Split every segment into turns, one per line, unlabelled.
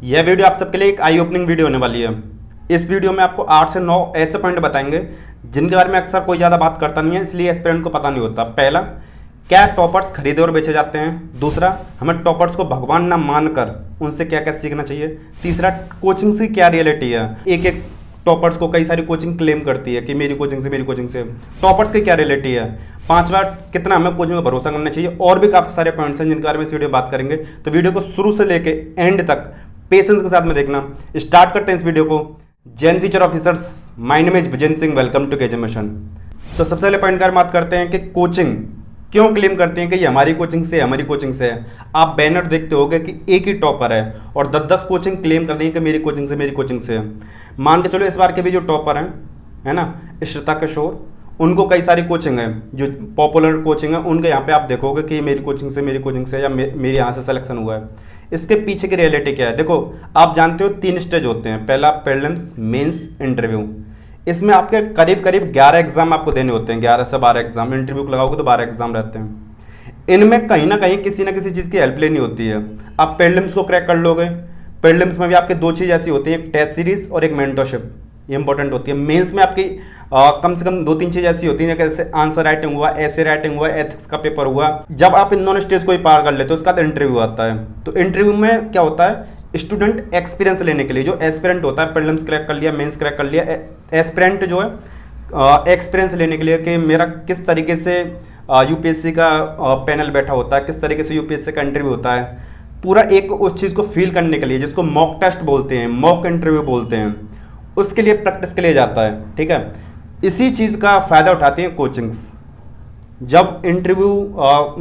यह वीडियो आप सबके लिए एक आई ओपनिंग वीडियो होने वाली है। इस वीडियो में आपको 8 से 9 ऐसे पॉइंट बताएंगे जिनके बारे में अक्सर कोई ज़्यादा बात करता नहीं है, इसलिए एस्पिरेंट को पता नहीं होता। पहला, क्या टॉपर्स खरीदे और बेचे जाते हैं। दूसरा, हमें टॉपर्स को भगवान ना मानकर उनसे क्या क्या सीखना चाहिए। तीसरा, कोचिंग की क्या रियलिटी है। एक एक टॉपर्स को कई सारी कोचिंग क्लेम करती है कि मेरी कोचिंग से टॉपर्स की क्या रियलिटी है। पांचवा, कितना हमें कोचिंग पर भरोसा करना चाहिए। और भी काफ़ी सारे पॉइंट्स हैं जिनके बारे में इस वीडियो में बात करेंगे, तो वीडियो को शुरू से लेके एंड तक पेशेंस के साथ में देखना। स्टार्ट करते हैं इस वीडियो को। जैन future officers, my name is Vijendra Singh, welcome to KJ mission. तो सबसे पहले पॉइंट का बात करते हैं कि कोचिंग क्यों क्लेम करते हैं कि ये हमारी कोचिंग से है। आप बैनर देखते होगे कि एक ही टॉपर है और 10-10 कोचिंग क्लेम कर रही है कि मेरी कोचिंग से है। मान के चलो इस बार के भी जो टॉपर हैं, है ना, श्वेता किशोर, उनको कई सारी कोचिंग है जो पॉपुलर कोचिंग है, उनके यहाँ पे आप देखोगे कि मेरी कोचिंग से या मेरे यहाँ से सिलेक्शन हुआ है। इसके पीछे की रियलिटी क्या है? देखो, आप जानते हो 3 स्टेज होते हैं। पहला प्रीलिम्स, मेंस, इंटरव्यू। इसमें आपके करीब करीब 11 एग्जाम आपको देने होते हैं, 11 से 12 एग्जाम। इंटरव्यू को लगाओगे तो 12 एग्जाम रहते हैं। इनमें कहीं ना कहीं किसी ना किसी चीज़ की हेल्प लेनी होती है। आप प्रीलिम्स को क्रैक कर लोगे, प्रीलिम्स में भी आपके 2 चीज़ ऐसी होती हैं, एक टेस्ट सीरीज और एक मेंटरशिप, ये इंपॉर्टेंट होती है। मेंस में आपकी कम से कम 2-3 चीज़ ऐसी होती हैं जैसे आंसर राइटिंग हुआ, ऐसे राइटिंग हुआ, एथिक्स का पेपर हुआ। जब आप इन दोनों स्टेज को ही पार कर लेते हो उसका तो इंटरव्यू आता है। तो इंटरव्यू में क्या होता है, स्टूडेंट एक्सपीरियंस लेने के लिए, जो एस्पिरेंट होता है, प्रीलिम्स क्रैक कर लिया, मेंस क्रैक कर लिया, एस्पिरेंट जो है एक्सपीरियंस लेने के लिए कि मेरा किस तरीके से यूपीएससी का पैनल बैठा होता है, किस तरीके से यूपीएससी का इंटरव्यू होता है, पूरा एक उस चीज़ को फील करने के लिए, जिसको मॉक टेस्ट बोलते हैं, मॉक इंटरव्यू बोलते हैं, उसके लिए प्रैक्टिस के लिए जाता है। ठीक है, इसी चीज़ का फ़ायदा उठाती हैं कोचिंग्स। जब इंटरव्यू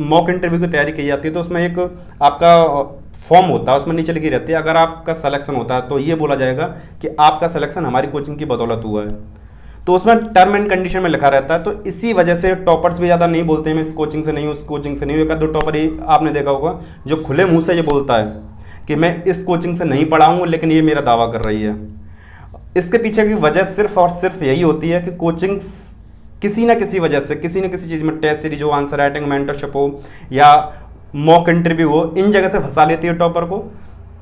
मॉक इंटरव्यू की तैयारी की जाती है तो उसमें एक आपका फॉर्म होता है, उसमें नीचे लिखी रहती है, अगर आपका सिलेक्शन होता है तो ये बोला जाएगा कि आपका सिलेक्शन हमारी कोचिंग की बदौलत हुआ है। तो उसमें टर्म एंड कंडीशन में लिखा रहता है। तो इसी वजह से टॉपर्स भी ज़्यादा नहीं बोलते हैं मैं इस कोचिंग से नहीं हूँ, उस कोचिंग से नहीं हूँ। एक दो टॉपर ही आपने देखा होगा जो खुले मुँह से ये बोलता है कि मैं इस कोचिंग से नहीं पढ़ा हूँ, लेकिन ये मेरा दावा कर रही है। इसके पीछे की वजह सिर्फ और सिर्फ यही होती है कि कोचिंग्स किसी ना किसी वजह से, किसी न किसी चीज़ में, टेस्ट सीरीज हो, आंसर राइटिंग, मेंटरशिप हो या मॉक इंटरव्यू हो, इन जगह से फंसा लेती है टॉपर को।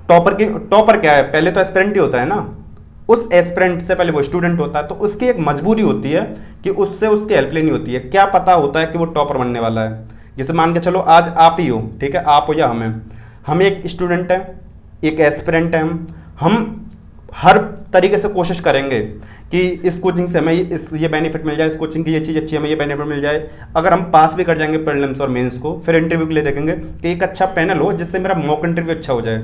टॉपर क्या है? पहले तो एस्पिरेंट ही होता है ना, उस एस्पिरेंट से पहले वो स्टूडेंट होता है, तो उसकी एक मजबूरी होती है कि उससे उसकी हेल्प लेनी होती है। क्या पता होता है कि वो टॉपर बनने वाला है। जैसे मान के चलो आज आप ही हो, ठीक है, आप हो या हम एक स्टूडेंट हैं, एक एस्पिरेंट हैं, हम हर तरीके से कोशिश करेंगे कि इस कोचिंग से हमें ये बेनिफिट मिल जाए, इस कोचिंग की ये चीज़ अच्छी, हमें ये बेनिफिट मिल जाए। अगर हम पास भी कर जाएंगे प्रीलिम्स और मेंस को, फिर इंटरव्यू के लिए देखेंगे कि एक अच्छा पैनल हो जिससे मेरा मॉक इंटरव्यू अच्छा हो जाए।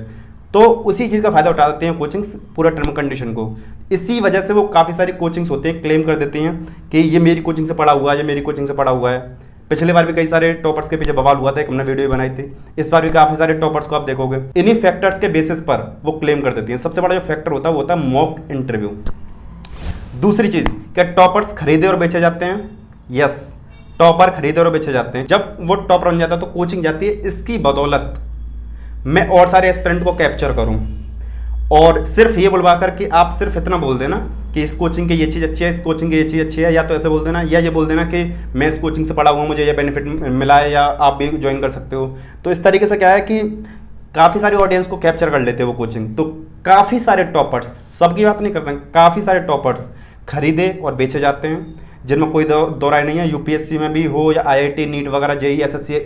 तो उसी चीज़ का फायदा उठा देते हैं कोचिंग्स, पूरा टर्म कंडीशन को। इसी वजह से वो काफ़ी सारी कोचिंग्स होती हैं, क्लेम कर देती हैं कि ये मेरी कोचिंग से पढ़ा हुआ है, ये मेरी कोचिंग से पढ़ा हुआ है। पिछले बार भी कई सारे टॉपर्स के पीछे बवाल हुआ था, एक हमने वीडियो बनाई थी। इस बार भी काफ़ी सारे टॉपर्स को आप देखोगे, इन्हीं फैक्टर्स के बेसिस पर वो क्लेम कर देती हैं। सबसे बड़ा जो फैक्टर होता है वो होता है मॉक इंटरव्यू। दूसरी चीज़, क्या टॉपर्स खरीदे और बेचे जाते हैं? यस, टॉपर खरीदे और बेचे जाते हैं। जब वो टॉपर बन जाता है तो कोचिंग जाती है इसकी बदौलत मैं और सारे एस्पिरेंट को कैप्चर करूं, और सिर्फ ये बुलवा कर कि आप सिर्फ इतना बोल देना कि इस कोचिंग की ये चीज़ अच्छी है, इस कोचिंग की ये चीज़ अच्छी है, या तो ऐसे बोल देना, या ये बोल देना कि मैं इस कोचिंग से पढ़ा हुआ हूँ, मुझे ये बेनिफिट मिला है, या आप भी ज्वाइन कर सकते हो। तो इस तरीके से क्या है कि काफ़ी सारी ऑडियंस को कैप्चर कर लेते हैं वो कोचिंग। तो काफ़ी सारे टॉपर्स, सबकी बात नहीं कर रहे हैं, काफ़ी सारे टॉपर्स खरीदे और बेचे जाते हैं, जिनमें कोई दो राय नहीं है। यूपीएससी में भी हो या IIT, नीट वगैरह, जेईई, SSC,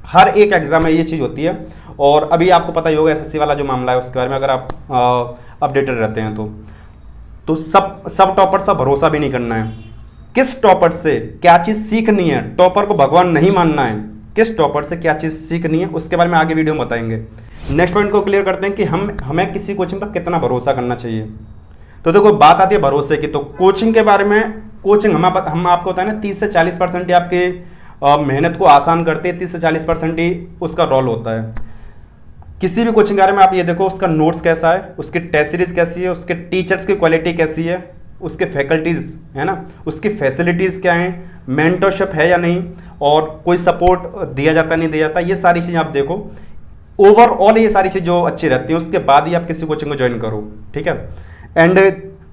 हर एक एग्जाम में ये चीज़ होती है। और अभी आपको पता ही होगा SSC वाला जो मामला है, उसके बारे में अगर आप अपडेटेड रहते हैं तो सब टॉपर्स पर भरोसा भी नहीं करना है। किस टॉपर से क्या चीज़ सीखनी है, टॉपर को भगवान नहीं मानना है, किस टॉपर से क्या चीज़ सीखनी है, उसके बारे में आगे वीडियो में बताएंगे। नेक्स्ट पॉइंट को क्लियर करते हैं कि हमें किसी कोचिंग पर कितना भरोसा करना चाहिए। तो देखो, बात आती है भरोसे की, तो कोचिंग के बारे में, कोचिंग हम आपको होता है ना 30 से 40% ही आपके मेहनत को आसान करते हैं, 30 से 40% ही उसका रोल होता है। किसी भी कोचिंग के बारे में आप ये देखो, उसका नोट्स कैसा है, उसकी टेस्ट सीरीज कैसी है, उसके टीचर्स की क्वालिटी कैसी है, उसके फैकल्टीज़, है ना, उसकी फैसिलिटीज़ क्या हैं, मेंटरशिप है या नहीं, और कोई सपोर्ट दिया जाता नहीं दिया जाता, ये सारी चीज़ें आप देखो। ओवरऑल ये सारी चीज़ जो अच्छी रहती हैं, उसके बाद ही आप किसी कोचिंग को ज्वाइन करो। ठीक है। एंड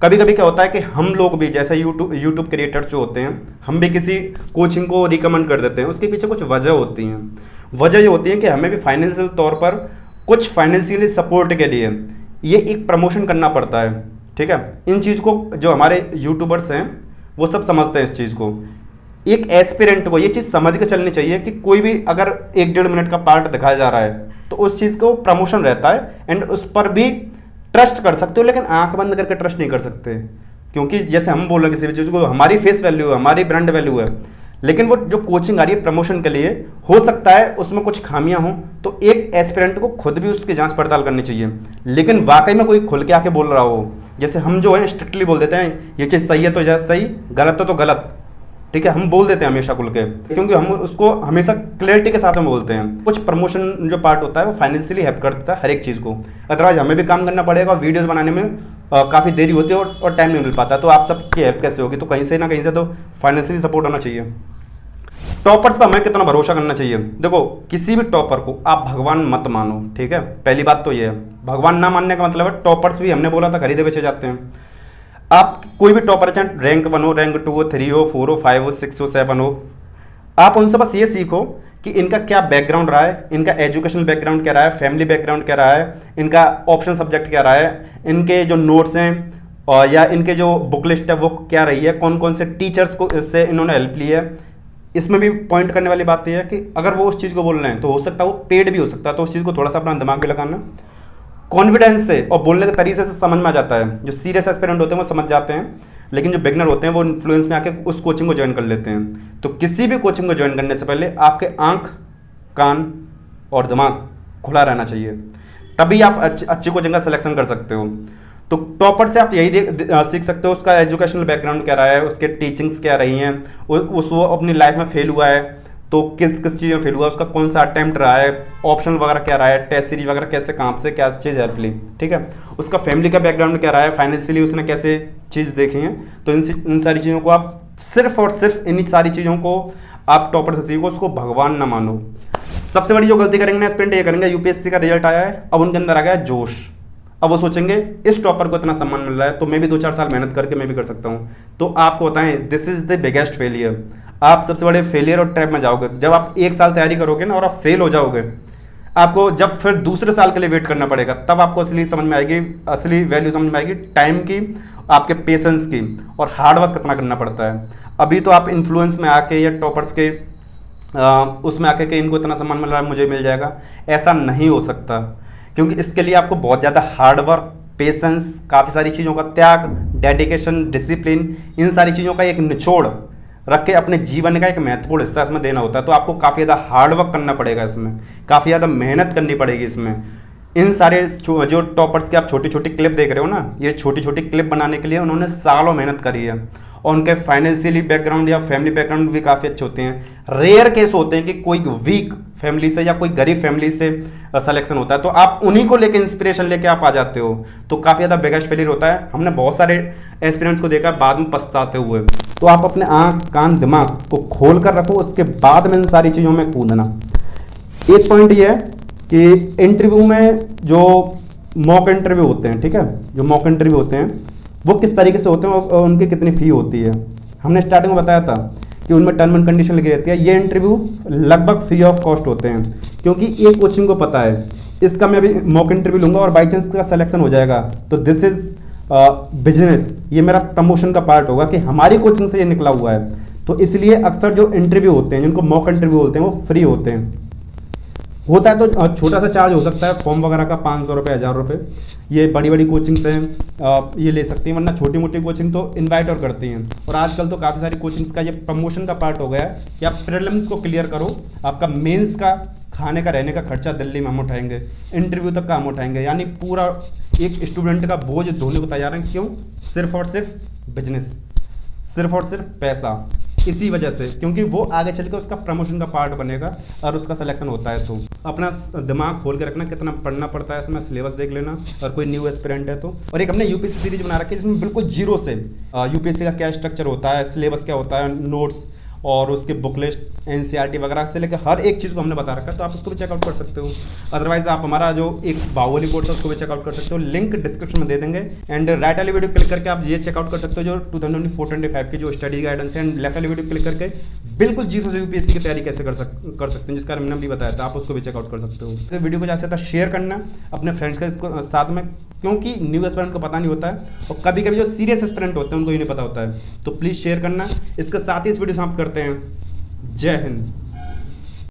कभी कभी क्या होता है कि हम लोग भी, जैसे यूट्यूब क्रिएटर्स जो होते हैं, हम भी किसी कोचिंग को रिकमेंड कर देते हैं। उसके पीछे कुछ वजह होती हैं। वजह ये होती है कि हमें भी फाइनेंशियल तौर पर, कुछ फाइनेंशियली सपोर्ट के लिए ये एक प्रमोशन करना पड़ता है, ठीक है। इन चीज़ को जो हमारे यूट्यूबर्स हैं वो सब समझते हैं इस चीज़ को। एक एस्पिरेंट को ये चीज़ समझ के चलनी चाहिए कि कोई भी अगर 1-1.5 मिनट का पार्ट दिखाया जा रहा है तो उस चीज़ को प्रमोशन रहता है एंड उस पर भी ट्रस्ट कर सकते हो, लेकिन आंख बंद करके ट्रस्ट नहीं कर सकते, क्योंकि जैसे हम बोल रहे हैं किसी भी चीज़ को, हमारी फेस वैल्यू है, हमारी ब्रांड वैल्यू है, लेकिन वो जो कोचिंग आ रही है प्रमोशन के लिए, हो सकता है उसमें कुछ खामियां हों, तो एक एस्पिरेंट को खुद भी उसकी जांच पड़ताल करनी चाहिए। लेकिन वाकई में कोई खुल के आके बोल रहा हो, जैसे हम जो है स्ट्रिक्टली बोल देते हैं ये चीज़ सही है तो जैसे सही, गलत है तो गलत, ठीक है, हम बोल देते हैं हमेशा खुल के, क्योंकि हम उसको हमेशा क्लैरिटी के साथ में बोलते हैं। कुछ प्रमोशन जो पार्ट होता है वो फाइनेंशियली हेल्प कर देता है हर एक चीज़ को, अदरवाइज हमें भी काम करना पड़ेगा, वीडियोस बनाने में काफ़ी देरी होती है और टाइम नहीं मिल पाता, तो आप सबकी हेल्प कैसे होगी, तो कहीं से ना कहीं से तो फाइनेंशियली सपोर्ट होना चाहिए। टॉपर्स पर हमें कितना भरोसा करना चाहिए? देखो, किसी भी टॉपर को आप भगवान मत मानो, ठीक है, पहली बात तो ये है। भगवान ना मानने का मतलब है टॉपर्स भी हमने बोला था खरीदे बेचे जाते हैं। आप कोई भी टॉपर चाहे रैंक 1 हो, रैंक 2 हो, 3 हो, 4 हो, 5 हो, 6 हो, 7 हो, आप उनसे बस ये सीखो कि इनका क्या बैकग्राउंड रहा है, इनका एजुकेशनल बैकग्राउंड क्या रहा है, फैमिली बैकग्राउंड क्या रहा है, इनका ऑप्शन सब्जेक्ट क्या रहा है, इनके जो नोट्स हैं और या इनके जो बुक लिस्ट है वो क्या रही है, कौन कौन से टीचर्स को इससे इन्होंने हेल्प ली है। इसमें भी पॉइंट करने वाली बात यह है कि अगर वो उस चीज़ को बोल रहे हैं तो हो सकता है वो पेड भी हो सकता है, तो उस चीज़ को थोड़ा सा अपना दिमाग भी लगाना, कॉन्फिडेंस से और बोलने के तरीके से समझ में आ जाता है। जो सीरियस एस्पिरेंट होते हैं वो समझ जाते हैं, लेकिन जो बिगनर होते हैं वो इन्फ्लुएंस में आके उस कोचिंग को ज्वाइन कर लेते हैं। तो किसी भी कोचिंग को ज्वाइन करने से पहले आपके आंख, कान और दिमाग खुला रहना चाहिए, तभी आप अच्छी कोचिंग का सिलेक्शन कर सकते हो। तो टॉपर से आप यही सीख सकते हो उसका एजुकेशनल बैकग्राउंड क्या रहा है, उसके टीचिंग्स क्या रही हैं, वो अपनी लाइफ में फेल हुआ है तो किस किस चीज़ में फेल हुआ, उसका कौन सा अटेम्प्ट रहा है, ऑप्शन वगैरह क्या रहा है, टेस्ट सीरीज वगैरह कैसे, कहाँ से क्या चीज़ हेल्प ली, ठीक है, उसका फैमिली का बैकग्राउंड क्या रहा है, फाइनेंशियली उसने कैसे चीज़ देखी है। तो इन सारी चीज़ों को आप सिर्फ और सिर्फ इन सारी चीज़ों को आप टॉपर से सीखो, उसको भगवान ना मानो। सबसे बड़ी जो गलती करेंगे ना स्टूडेंट ये करेंगे, यूपीएससी का रिजल्ट आया है, अब उनके अंदर आ गया जोश, अब वो सोचेंगे इस टॉपर को इतना सम्मान मिल रहा है तो मैं भी 2-4 साल मेहनत करके मैं भी कर सकता हूँ। तो आपको बताएं, this is the biggest failure. आप सबसे बड़े फेलियर और ट्रैप में जाओगे जब आप 1 साल तैयारी करोगे ना और आप फेल हो जाओगे, आपको जब फिर दूसरे साल के लिए वेट करना पड़ेगा, तब आपको असली समझ में आएगी, असली वैल्यू समझ में आएगी टाइम की, आपके पेशेंस की और हार्डवर्क कितना करना पड़ता है। अभी तो आप इन्फ्लुएंस में आके या टॉपर्स के उसमें आके कि इनको इतना सम्मान मिल रहा है मुझे मिल जाएगा, ऐसा नहीं हो सकता, क्योंकि इसके लिए आपको बहुत ज़्यादा हार्डवर्क, पेशेंस, काफ़ी सारी चीज़ों का त्याग, डेडिकेशन, डिसिप्लिन, इन सारी चीज़ों का एक निचोड़ रख के अपने जीवन का एक महत्वपूर्ण हिस्सा इसमें देना होता है। तो आपको काफ़ी ज़्यादा हार्डवर्क करना पड़ेगा, इसमें काफ़ी ज़्यादा मेहनत करनी पड़ेगी। इसमें इन सारे जो टॉपर्स के आप छोटी छोटी क्लिप देख रहे हो ना, ये छोटी छोटी क्लिप बनाने के लिए उन्होंने सालों मेहनत करी है और उनके फाइनेंशियली बैकग्राउंड या फैमिली बैकग्राउंड भी काफ़ी अच्छे होते हैं। रेयर केस होते हैं कि कोई वीक फैमिली से या कोई गरीब फैमिली से सिलेक्शन होता है, तो आप उन्हीं को लेके इंस्पिरेशन लेके आप आ जाते हो, तो काफ़ी ज़्यादा बिगेस्ट फेलियर होता है। हमने बहुत सारे एक्सपीरियंस को देखा बाद में पछताते हुए। तो आप अपने आँख, कान, दिमाग को खोल कर रखो, उसके बाद में इन सारी चीज़ों में कूदना। एक पॉइंट ये है कि इंटरव्यू में जो मॉक इंटरव्यू होते हैं, ठीक है, जो मॉक इंटरव्यू होते हैं वो किस तरीके से होते हैं और उनकी कितनी फ़ी होती है। हमने स्टार्टिंग में बताया था कि उनमें टर्म एंड कंडीशन लिखी रहती है। ये इंटरव्यू लगभग फ्री ऑफ कॉस्ट होते हैं, क्योंकि एक कोचिंग को पता है इसका मैं अभी मॉक इंटरव्यू लूँगा और बाई चांस का सिलेक्शन हो जाएगा तो दिस इज़ बिजनेस, ये मेरा प्रमोशन का पार्ट होगा कि हमारी कोचिंग से ये निकला हुआ है। तो इसलिए अक्सर जो इंटरव्यू होते हैं, जिनको मॉक इंटरव्यू बोलते हैं, वो फ्री होते हैं। होता है तो छोटा सा चार्ज हो सकता है फॉर्म वगैरह का, 500 रुपये, 1000 रुपये, ये बड़ी बड़ी कोचिंग्स हैं ये ले सकती हैं, वरना छोटी मोटी कोचिंग तो इनवाइट और करती हैं। और आजकल तो काफ़ी सारी कोचिंग्स का ये प्रमोशन का पार्ट हो गया है कि आप प्रीलिम्स को क्लियर करो, आपका मेंस का खाने का रहने का खर्चा दिल्ली में हम उठाएंगे, इंटरव्यू तक का हम उठाएंगे, यानी पूरा एक स्टूडेंट का बोझ ढोने को तैयार हैं। क्यों? सिर्फ और सिर्फ बिजनेस, सिर्फ और सिर्फ पैसा। इसी वजह से, क्योंकि वो आगे चल के उसका प्रमोशन का पार्ट बनेगा और उसका सिलेक्शन होता है। तो अपना दिमाग खोल के रखना, कितना पढ़ना पड़ता है, इसमें सिलेबस देख लेना, और कोई न्यू एस्पिरेंट है तो। और एक हमने यूपीएससी सीरीज बना रखी है जिसमें बिल्कुल जीरो से यूपीएससी का क्या स्ट्रक्चर होता है, सिलेबस क्या होता है, नोट्स और उसके बुक लिस्ट, एनसीईआरटी वगैरह से लेकर हर एक चीज़ को हमने बता रखा है, तो आप उसको भी चेकआउट कर सकते हो। अदरवाइज आप हमारा जो एक बाहुबली कोर्स है उसको भी चेकआउट कर सकते हो, लिंक डिस्क्रिप्शन में दे देंगे। एंड राइट वाली वीडियो क्लिक करके आप ये चेकआउट कर सकते हो जो 2024-25 की जो स्टडी गाइडेंस है, एंड लेफ्ट वाली वीडियो क्लिक करके बिल्कुल जीरो से यूपीएससी की तैयारी कैसे कर सकते हैं, जिसका मैंने भी बताया था, आप उसको भी चेकआउट कर सकते हो। तो वीडियो को ज़्यादा से ज़्यादा शेयर करना अपने फ्रेंड्स के साथ में, क्योंकि न्यू एस्पिरेंट को पता नहीं होता है और कभी कभी जो सीरियस एस्पिरेंट होते हैं उनको ही नहीं पता होता है। तो प्लीज़ शेयर करना। इसके साथ ही इस वीडियो समाप्त करते हैं। जय हिंद।